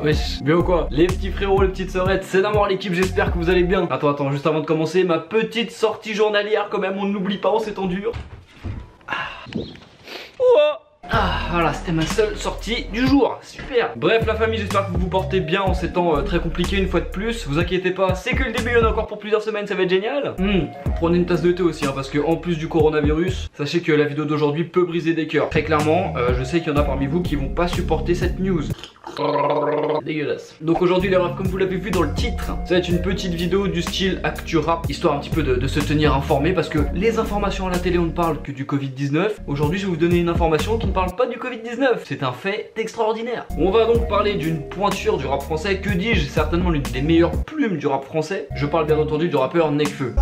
Wesh, bien ou quoi? Les petits frérots, les petites sœurettes, c'est d'abord l'équipe, j'espère que vous allez bien. Attends, juste avant de commencer, ma petite sortie journalière quand même, on n'oublie pas, on s'étend dur. Voilà, c'était ma seule sortie du jour, super. Bref la famille, j'espère que vous vous portez bien en ces temps très compliqués une fois de plus. Vous inquiétez pas, c'est que le début, il y en a encore pour plusieurs semaines, ça va être génial. Prenez une tasse de thé aussi, hein, parce que en plus du coronavirus, sachez que la vidéo d'aujourd'hui peut briser des cœurs. Très clairement, je sais qu'il y en a parmi vous qui vont pas supporter cette news. Dégueulasse. Donc aujourd'hui les refs, comme vous l'avez vu dans le titre, ça va être une petite vidéo du style actu rap, histoire un petit peu de se tenir informé, parce que les informations à la télé on ne parle que du Covid-19. Aujourd'hui je vais vous donner une information qui ne parle pas du Covid-19, c'est un fait extraordinaire. On va donc parler d'une pointure du rap français, que dis-je, certainement l'une des meilleures plumes du rap français. Je parle bien entendu du rappeur Nekfeu.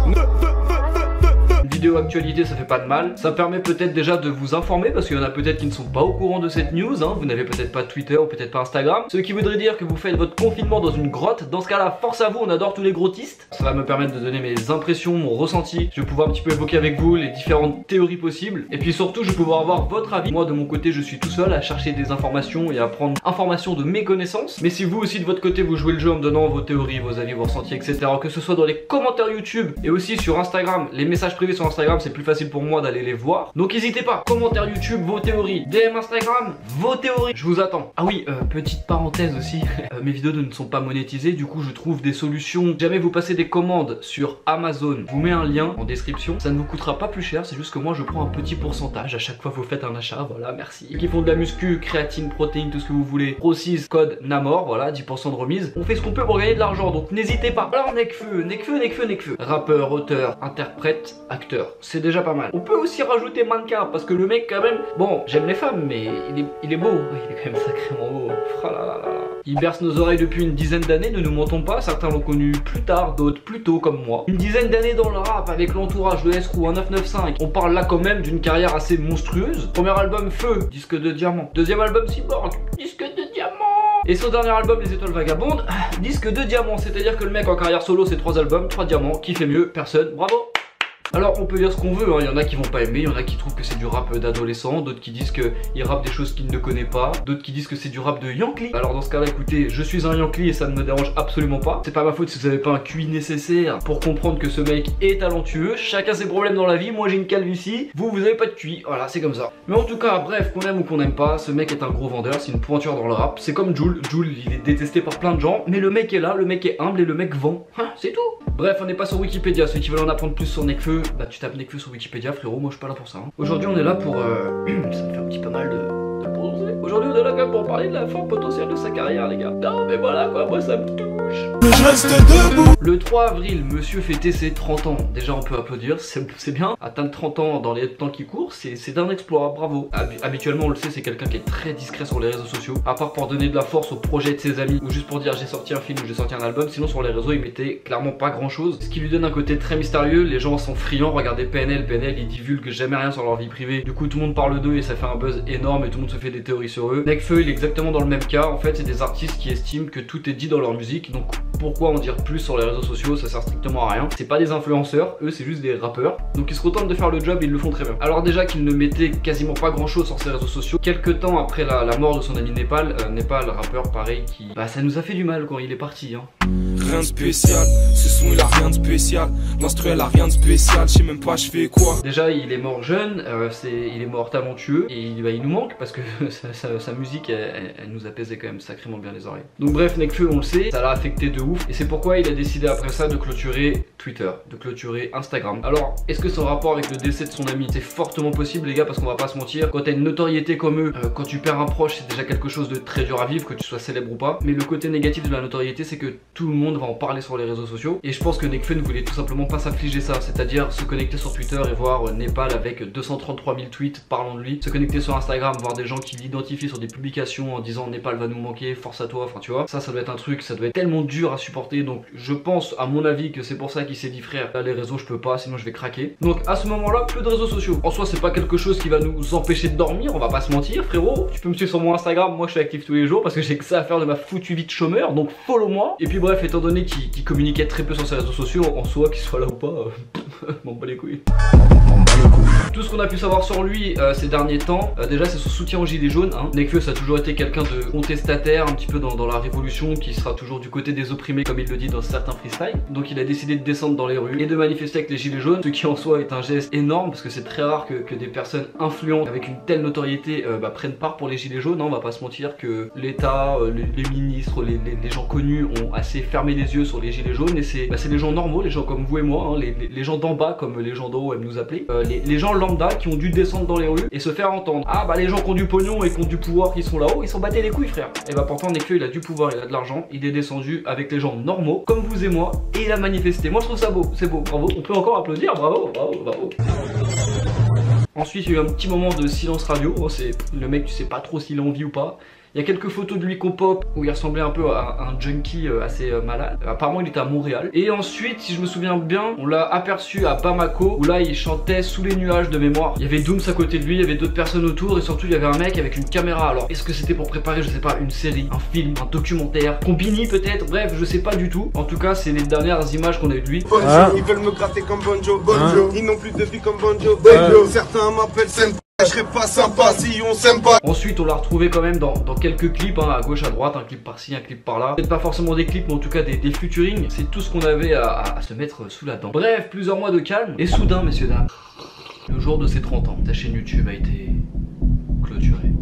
Une vidéo actualité, ça fait pas de mal. Ça permet peut-être déjà de vous informer, parce qu'il y en a peut-être qui ne sont pas au courant de cette news, hein. Vous n'avez peut-être pas Twitter ou peut-être pas Instagram, ce qui voudrait dire que vous faites votre confinement dans une grotte. Dans ce cas-là, force à vous, on adore tous les grottistes. Ça va me permettre de donner mes impressions, mon ressenti. Je vais pouvoir un petit peu évoquer avec vous les différentes théories possibles. Et puis surtout, je vais pouvoir avoir votre avis. Moi de mon côté, je suis tout seul à chercher des informations et à prendre information de mes connaissances. Mais si vous aussi de votre côté, vous jouez le jeu en me donnant vos théories, vos avis, vos ressentis, etc., que ce soit dans les commentaires YouTube et aussi sur Instagram, les messages privés sur Instagram, c'est plus facile pour moi d'aller les voir. Donc n'hésitez pas, commentaires YouTube, vos théories, DM Instagram, vos théories, je vous attends. Ah oui, petite parenthèse aussi, mes vidéos ne sont pas monétisées, du coup je trouve des solutions. Jamais vous passez des commandes sur Amazon, je vous mets un lien en description, ça ne vous coûtera pas plus cher, c'est juste que moi je prends un petit pourcentage à chaque fois que vous faites un achat, voilà, merci. Et qui font de la muscu, créatine, protéines, tout ce que vous voulez, Pro6, code NAMOR, voilà, 10% de remise. On fait ce qu'on peut pour gagner de l'argent, donc n'hésitez pas. Alors Nekfeu, rappeur, auteur, interprète, acteur, c'est déjà pas mal. On peut aussi rajouter mannequin, parce que le mec quand même, bon, j'aime les femmes, mais il est beau, il est quand même sacrément beau. Il berce nos oreilles depuis une dizaine d'années, ne nous mentons pas, certains l'ont connu plus tard, d'autres plus tôt comme moi. Une dizaine d'années dans le rap avec l'entourage de Escrew, un 995. On parle là quand même d'une carrière assez monstrueuse. Premier album Feu, disque de diamant. Deuxième album Cyborg, disque de diamant. Et son dernier album Les Étoiles Vagabondes, disque de diamant. C'est-à-dire que le mec en carrière solo c'est 3 albums, 3 diamants, qui fait mieux? Personne, bravo. Alors on peut dire ce qu'on veut, hein. Il y en a qui vont pas aimer, il y en a qui trouvent que c'est du rap d'adolescent, d'autres qui disent qu'il rappe des choses qu'il ne connaît pas, d'autres qui disent que c'est du rap de Yankee. Alors dans ce cas là écoutez, je suis un Yankee et ça ne me dérange absolument pas. C'est pas ma faute si vous avez pas un QI nécessaire pour comprendre que ce mec est talentueux. Chacun ses problèmes dans la vie, moi j'ai une calvitie, vous avez pas de QI, voilà c'est comme ça. Mais en tout cas bref, qu'on aime ou qu'on aime pas, ce mec est un gros vendeur, c'est une pointure dans le rap. C'est comme Jul, il est détesté par plein de gens, mais le mec est là, le mec est humble et le mec vend, c'est tout. Bref, on n'est pas sur Wikipédia, ceux qui veulent en apprendre plus sur Nekfeu, bah tu tapes Nekfeu sur Wikipédia frérot, moi je suis pas là pour ça. Aujourd'hui on est là pour... ça me fait un petit peu mal de prononcer. Aujourd'hui on est là quand même pour parler de la fin potentielle de sa carrière les gars. Non mais voilà quoi, moi ça me touche. Je reste debout. Le 3 avril, monsieur fêtait ses 30 ans. Déjà on peut applaudir, c'est bien. Atteindre 30 ans dans les temps qui courent, c'est un exploit, bravo. Habituellement on le sait, c'est quelqu'un qui est très discret sur les réseaux sociaux. À part pour donner de la force au projet de ses amis, ou juste pour dire j'ai sorti un film ou j'ai sorti un album. Sinon sur les réseaux il mettait clairement pas grand chose. Ce qui lui donne un côté très mystérieux, les gens sont friands. Regardez PNL, ils divulguent jamais rien sur leur vie privée. Du coup tout le monde parle d'eux et ça fait un buzz énorme et tout le monde se fait des théories sur eux. Nekfeu il est exactement dans le même cas. En fait c'est des artistes qui estiment que tout est dit dans leur musique. Donc pourquoi en dire plus sur les réseaux sociaux? Ça sert strictement à rien. C'est pas des influenceurs, eux c'est juste des rappeurs. Donc ils se contentent de faire le job et ils le font très bien. Alors déjà qu'ils ne mettaient quasiment pas grand chose sur ses réseaux sociaux. Quelques temps après la mort de son ami Népal, Népal rappeur pareil qui... Bah ça nous a fait du mal quand il est parti hein. Rien de spécial, ce son il a rien de spécial. L'instrument a rien de spécial, je sais même pas je fais quoi. Déjà il est mort jeune, il est mort talentueux. Et il nous manque parce que sa musique elle nous apaisait quand même sacrément bien les oreilles. Donc bref Nekfeu on le sait, ça l'a affecté de ouf. Et c'est pourquoi il a décidé après ça de clôturer Twitter, de clôturer Instagram. Alors est-ce que c'est en rapport avec le décès de son ami? C'est fortement possible les gars, parce qu'on va pas se mentir, quand t'as une notoriété comme eux, quand tu perds un proche c'est déjà quelque chose de très dur à vivre, que tu sois célèbre ou pas. Mais le côté négatif de la notoriété c'est que tout le monde va en parler sur les réseaux sociaux. Et je pense que Nekfeu ne voulait tout simplement pas s'affliger ça, c'est-à-dire se connecter sur Twitter et voir Népal avec 233 000 tweets parlant de lui, se connecter sur Instagram, voir des gens qui l'identifient sur des publications en disant Népal va nous manquer, force à toi, enfin tu vois, ça doit être un truc, ça doit être tellement dur à supporter. Donc je pense à mon avis que c'est pour ça qu'il s'est dit frère, là les réseaux je peux pas sinon je vais craquer. Donc à ce moment là plus de réseaux sociaux. En soi c'est pas quelque chose qui va nous empêcher de dormir, on va pas se mentir frérot. Tu peux me suivre sur mon Instagram, moi je suis actif tous les jours parce que j'ai que ça à faire de ma foutue vie de chômeur, donc follow moi. Et puis bref, étant donné qu'il communiquait très peu sur ses réseaux sociaux, en soi qu'il soit là ou pas, m'en bats les couilles. Tout ce qu'on a pu savoir sur lui ces derniers temps, déjà c'est son soutien aux gilets jaunes. Nekfeu, ça a toujours été quelqu'un de contestataire, un petit peu dans la révolution, qui sera toujours du côté des opprimés comme il le dit dans certains freestyles. Donc il a décidé de descendre dans les rues et de manifester avec les gilets jaunes, ce qui en soi est un geste énorme parce que c'est très rare que des personnes influentes avec une telle notoriété prennent part pour les gilets jaunes. On va pas se mentir que l'État, les ministres, les gens connus ont assez fermé les yeux sur les gilets jaunes et c'est les gens normaux, les gens comme vous et moi, les gens d'en bas comme les gens d'en haut aiment nous appeler, les gens lambda qui ont dû descendre dans les rues et se faire entendre. Ah bah les gens qui ont du pognon et qui ont du pouvoir qui sont là-haut, ils s'en battaient les couilles frère. Et bah pourtant Nekfeu il a du pouvoir, il a de l'argent, il est descendu avec les gens normaux comme vous et moi et il a manifesté. Moi je trouve ça beau, c'est beau, bravo, on peut encore applaudir, bravo, bravo, bravo. Ensuite il y a eu un petit moment de silence radio, c'est le mec tu sais pas trop s'il a envie ou pas. Il y a quelques photos de lui qu'on pop où il ressemblait un peu à un junkie assez malade. Apparemment il était à Montréal. Et ensuite si je me souviens bien, on l'a aperçu à Bamako où là il chantait sous les nuages de mémoire. Il y avait Dooms à côté de lui, il y avait d'autres personnes autour et surtout il y avait un mec avec une caméra. Alors est-ce que c'était pour préparer je sais pas une série, un film, un documentaire, Combini peut-être, bref je sais pas du tout. En tout cas c'est les dernières images qu'on a eu de lui. Ils veulent me gratter comme Bonjo, ils n'ont plus de vie comme Bonjo, certains m'appellent Senpai. Je serais pas sympa si on s'aime pas. Ensuite on l'a retrouvé quand même dans quelques clips à gauche à droite, un clip par-ci, un clip par-là. Peut-être pas forcément des clips mais en tout cas des featuring. C'est tout ce qu'on avait à se mettre sous la dent. Bref, plusieurs mois de calme et soudain messieurs dames, le jour de ses 30 ans, sa chaîne YouTube a été clôturée.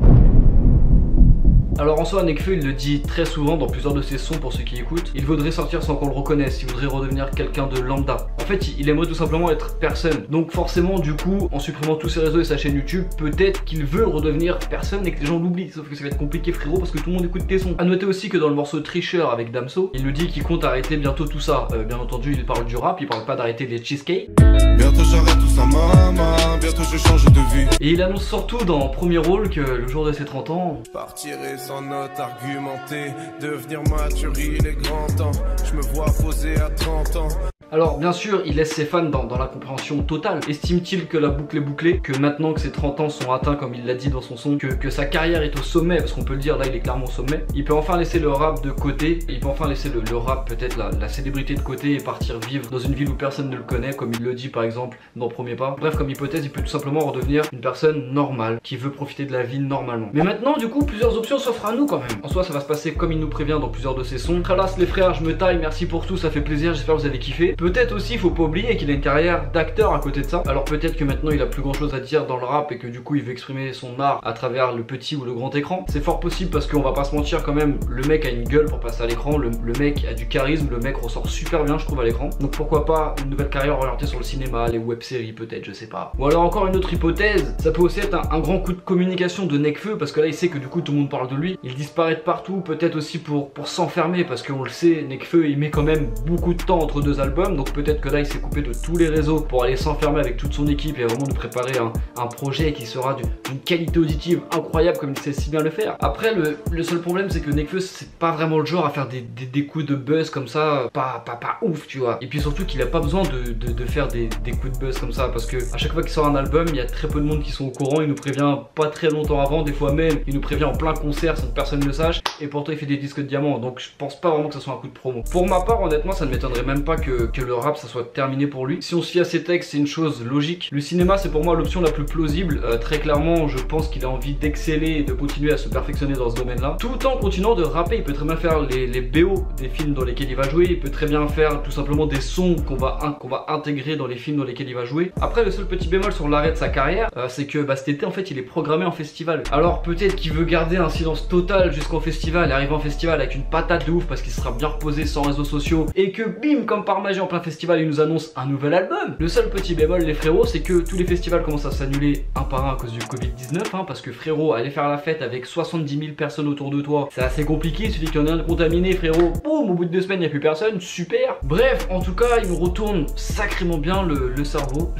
Alors en soi Nekfeu il le dit très souvent dans plusieurs de ses sons pour ceux qui écoutent. Il voudrait sortir sans qu'on le reconnaisse, il voudrait redevenir quelqu'un de lambda. En fait il aimerait tout simplement être personne. Donc forcément du coup en supprimant tous ses réseaux et sa chaîne YouTube, peut-être qu'il veut redevenir personne et que les gens l'oublient. Sauf que ça va être compliqué frérot parce que tout le monde écoute tes sons. A noter aussi que dans le morceau Tricheur avec Damso, il nous dit qu'il compte arrêter bientôt tout ça. Bien entendu il parle du rap, il parle pas d'arrêter les cheesecakes. Bientôt j'arrête tout ça maman, bientôt je change de vie. Et il annonce surtout dans Premier Rôle que le jour de ses 30 ans partirai sans note argumentée, devenir mature il est grand temps. Je me vois poser à 30 ans. Alors bien sûr il laisse ses fans dans la compréhension totale. Estime-t-il que la boucle est bouclée, que maintenant que ses 30 ans sont atteints comme il l'a dit dans son son, que sa carrière est au sommet, parce qu'on peut le dire là il est clairement au sommet, il peut enfin laisser le rap de côté, il peut enfin laisser le rap peut-être la célébrité de côté et partir vivre dans une ville où personne ne le connaît comme il le dit par exemple dans Premier Pas. Bref comme hypothèse il peut tout simplement redevenir une personne normale qui veut profiter de la vie normalement. Mais maintenant du coup plusieurs options s'offrent à nous quand même. En soi ça va se passer comme il nous prévient dans plusieurs de ses sons. Khalas les frères je me taille, merci pour tout, ça fait plaisir, j'espère que vous avez kiffé. Peut-être aussi, faut pas oublier qu'il a une carrière d'acteur à côté de ça. Alors peut-être que maintenant il a plus grand chose à dire dans le rap et que du coup il veut exprimer son art à travers le petit ou le grand écran. C'est fort possible parce qu'on va pas se mentir quand même, le mec a une gueule pour passer à l'écran, le mec a du charisme, le mec ressort super bien je trouve à l'écran. Donc pourquoi pas une nouvelle carrière orientée sur le cinéma, les web-séries peut-être, je sais pas. Ou alors encore une autre hypothèse, ça peut aussi être un grand coup de communication de Nekfeu parce que là il sait que du coup tout le monde parle de lui. Il disparaît de partout, peut-être aussi pour s'enfermer parce qu'on le sait, Nekfeu il met quand même beaucoup de temps entre deux albums, donc peut-être que là il s'est coupé de tous les réseaux pour aller s'enfermer avec toute son équipe et vraiment nous préparer un projet qui sera d'une qualité auditive incroyable comme il sait si bien le faire. Après le seul problème c'est que Nekfeu c'est pas vraiment le genre à faire des coups de buzz comme ça, pas ouf tu vois. Et puis surtout qu'il a pas besoin de faire des coups de buzz comme ça parce que à chaque fois qu'il sort un album il y a très peu de monde qui sont au courant, il nous prévient pas très longtemps avant, des fois même il nous prévient en plein concert sans que personne ne le sache et pourtant il fait des disques de diamant, donc je pense pas vraiment que ça soit un coup de promo. Pour ma part honnêtement ça ne m'étonnerait même pas que le rap ça soit terminé pour lui. Si on se fie à ses textes c'est une chose logique. Le cinéma c'est pour moi l'option la plus plausible, très clairement je pense qu'il a envie d'exceller et de continuer à se perfectionner dans ce domaine là tout en continuant de rapper. Il peut très bien faire les BO des films dans lesquels il va jouer, il peut très bien faire tout simplement des sons qu'on va intégrer dans les films dans lesquels il va jouer. Après le seul petit bémol sur l'arrêt de sa carrière c'est que cet été en fait il est programmé en festival. Alors peut-être qu'il veut garder un silence total jusqu'au festival et arriver en festival avec une patate de ouf parce qu'il sera bien reposé sans réseaux sociaux et que bim comme par magie en plein festival il nous annonce un nouvel album. Le seul petit bémol les frérots c'est que tous les festivals commencent à s'annuler un par un à cause du Covid-19 parce que frérot aller faire la fête avec 70 000 personnes autour de toi c'est assez compliqué, il suffit qu'il y en ait un contaminé frérot, boum au bout de 2 semaines il n'y a plus personne, super. Bref en tout cas il me retourne sacrément bien le cerveau,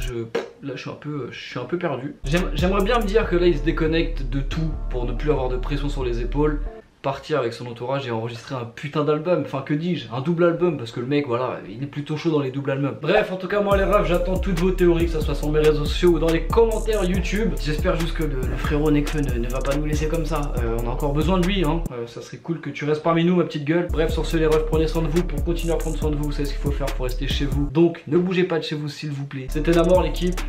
là je suis un peu perdu. J'aimerais bien me dire que là il se déconnecte de tout pour ne plus avoir de pression sur les épaules, partir avec son entourage et enregistrer un putain d'album, enfin que dis-je, un double album parce que le mec voilà il est plutôt chaud dans les doubles albums. Bref en tout cas moi les refs j'attends toutes vos théories que ça soit sur mes réseaux sociaux ou dans les commentaires YouTube. J'espère juste que le frérot Nekfeu ne va pas nous laisser comme ça, on a encore besoin de lui ça serait cool que tu restes parmi nous ma petite gueule. Bref sur ce les refs prenez soin de vous, pour continuer à prendre soin de vous vous savez ce qu'il faut faire pour rester chez vous, donc ne bougez pas de chez vous s'il vous plaît. C'était Namor l'équipe,